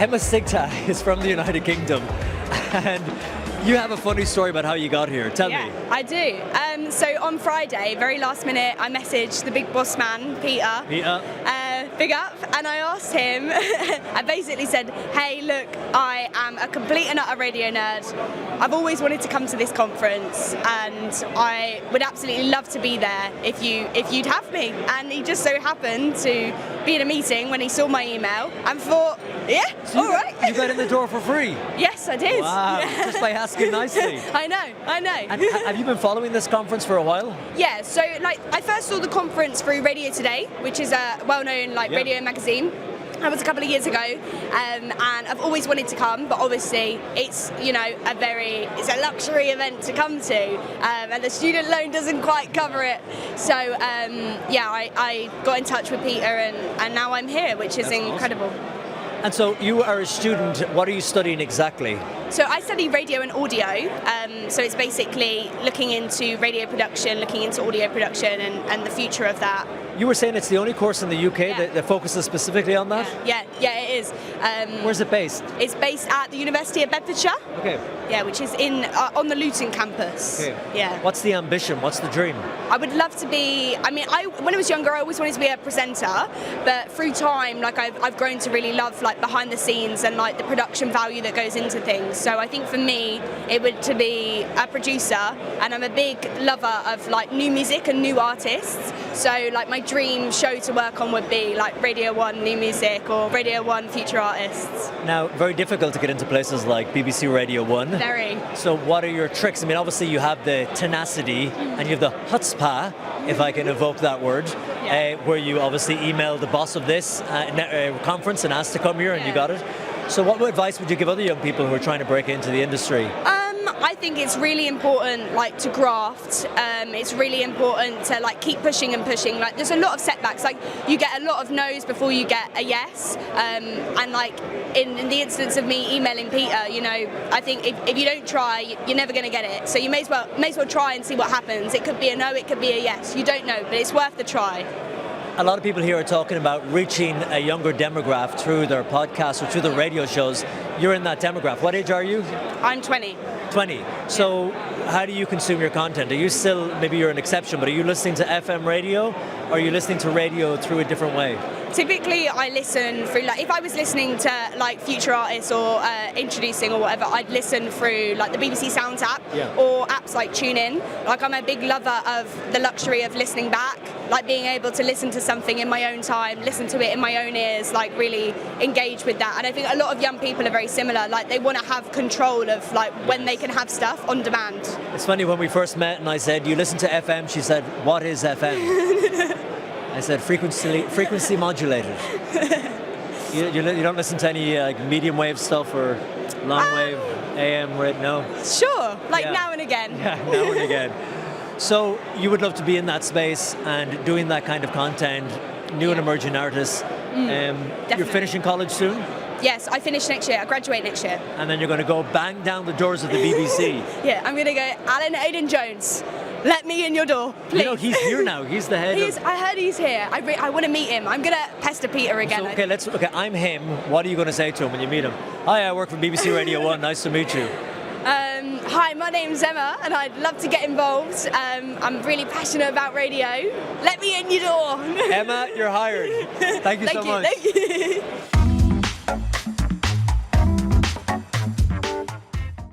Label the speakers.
Speaker 1: Emma Sigta is from the United Kingdom, and you have a funny story about how you got here. Tell me.
Speaker 2: Yeah, I do. So on Friday, very last minute, I messaged the big boss man, Peter.
Speaker 1: Peter.
Speaker 2: Big up, and I asked him, I basically said, hey look, I am a complete and utter radio nerd. I've always wanted to come to this conference and I would absolutely love to be there if you'd have me. And he just so happened to be in a meeting when he saw my email and thought, yeah,
Speaker 1: So
Speaker 2: all right.
Speaker 1: You got in the door for free.
Speaker 2: Yes, I did.
Speaker 1: Wow, just by asking nicely.
Speaker 2: I know.
Speaker 1: And have you been following this conference for a while?
Speaker 2: Yeah, so I first saw the conference through Radio Today, which is a well-known radio magazine. That was a couple of years ago, and I've always wanted to come, but obviously it's it's a luxury event to come to, and the student loan doesn't quite cover it. So I got in touch with Peter, and now I'm here, which is incredible.
Speaker 1: Awesome. And so you are a student. What are you studying exactly?
Speaker 2: So I study radio and audio, so it's basically looking into radio production, looking into audio production and the future of that.
Speaker 1: You were saying it's the only course in the UK that focuses specifically on that?
Speaker 2: Yeah, it is.
Speaker 1: Where's it based?
Speaker 2: It's based at the University of Bedfordshire.
Speaker 1: Okay.
Speaker 2: Yeah, which is on the Luton campus.
Speaker 1: Okay.
Speaker 2: Yeah.
Speaker 1: What's the ambition? What's the dream?
Speaker 2: I would love to be. When I was younger, I always wanted to be a presenter, but through time, I've grown to really love behind the scenes and the production value that goes into things. So I think for me, it would to be a producer, and I'm a big lover of new music and new artists. So my dream show to work on would be Radio 1 New Music or Radio 1 Future Artists.
Speaker 1: Now, very difficult to get into places like BBC Radio 1.
Speaker 2: Very.
Speaker 1: So what are your tricks? Obviously you have the tenacity and you have the chutzpah, if I can evoke that word, where you obviously emailed the boss of this conference and asked to come here and you got it. So what advice would you give other young people who are trying to break into the industry?
Speaker 2: I think it's really important to graft. It's really important to keep pushing and pushing. There's a lot of setbacks. You get a lot of no's before you get a yes. And in the instance of me emailing Peter, I think if you don't try, you're never going to get it. So you may as well try and see what happens. It could be a no, it could be a yes. You don't know, but it's worth the try.
Speaker 1: A lot of people here are talking about reaching a younger demographic through their podcasts or through the radio shows. You're in that demographic. What age are you?
Speaker 2: I'm 20.
Speaker 1: 20. So how do you consume your content? Are you still, maybe you're an exception, but are you listening to FM radio or are you listening to radio through a different way?
Speaker 2: Typically I listen through, if I was listening to Future Artists or Introducing or whatever, I'd listen through the BBC Sounds app or apps like TuneIn. I'm a big lover of the luxury of listening back, being able to listen to something in my own time, listen to it in my own ears, really engage with that. And I think a lot of young people are very similar. They want to have control of when they can have stuff on demand.
Speaker 1: It's funny, when we first met and I said, you listen to FM, she said, what is FM? I said, frequency modulated. You don't listen to any medium wave stuff or long wave, AM, no?
Speaker 2: Sure, now and again.
Speaker 1: Yeah, now and again. So you would love to be in that space and doing that kind of content, new and emerging artists. You're finishing college soon?
Speaker 2: Yes, I finish next year. I graduate next year.
Speaker 1: And then you're going to go bang down the doors of the BBC.
Speaker 2: Yeah, I'm going to go, Alan Aidan Jones, let me in your door, please.
Speaker 1: He's here now. He's the head
Speaker 2: I heard he's here. I want to meet him. I'm going to pester Peter again.
Speaker 1: So, okay, I'm him. What are you going to say to him when you meet him? Hi, I work for BBC Radio 1. Nice to meet you.
Speaker 2: Hi, my name's Emma, and I'd love to get involved. I'm really passionate about radio. Let me in your door.
Speaker 1: Emma, you're hired. Thank you so much.
Speaker 2: Thank you.